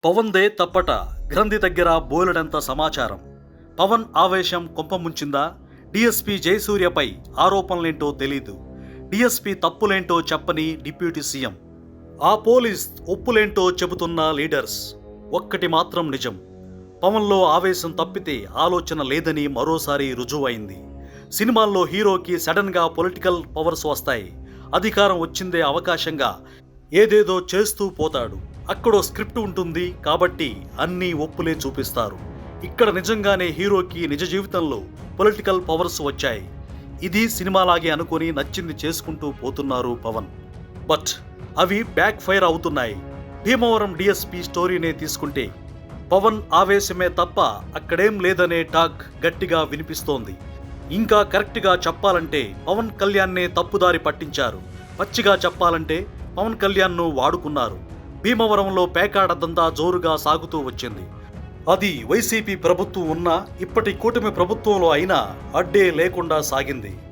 పవన్దే తప్పట గ్రంథి దగ్గర బోలెడంత సమాచారం. పవన్ ఆవేశం కొంపముంచిందా? డీఎస్పీ జయసూర్యపై ఆరోపణలేంటో తెలీదు. డీఎస్పీ తప్పులేంటో చెప్పని డిప్యూటీ సీఎం. ఆ పోలీస్ ఒప్పులేంటో చెబుతున్న లీడర్స్. ఒక్కటి మాత్రం నిజం, పవన్లో ఆవేశం తప్పితే ఆలోచన లేదని మరోసారి రుజువైంది. సినిమాల్లో హీరోకి సడన్గా పొలిటికల్ పవర్స్ వస్తాయి. అధికారం వచ్చిందే అవకాశంగా ఏదేదో చేస్తూ పోతాడు. అక్కడో స్క్రిప్ట్ ఉంటుంది కాబట్టి అన్నీ ఒప్పులే చూపిస్తారు. ఇక్కడ నిజంగానే హీరోకి నిజ జీవితంలో పొలిటికల్ పవర్స్ వచ్చాయి. ఇది సినిమాలాగే అనుకుని నచ్చింది చేసుకుంటూ పోతున్నారు పవన్. బట్ అవి బ్యాక్ ఫైర్ అవుతున్నాయి. భీమవరం డీఎస్పీ స్టోరీనే తీసుకుంటే పవన్ ఆవేశమే తప్ప అక్కడేం లేదనే టాక్ గట్టిగా వినిపిస్తోంది. ఇంకా కరెక్ట్గా చెప్పాలంటే పవన్ కళ్యాణ్నే తప్పుదారి పట్టించారు. పచ్చిగా చెప్పాలంటే పవన్ కళ్యాణ్ను వాడుకున్నారు. భీమవరంలో పేకాడ దందా జోరుగా సాగుతూ వచ్చింది. అది వైసీపీ ప్రభుత్వం ఉన్నా ఇప్పటి కూటమి ప్రభుత్వంలో అయినా అడ్డే లేకుండా సాగింది.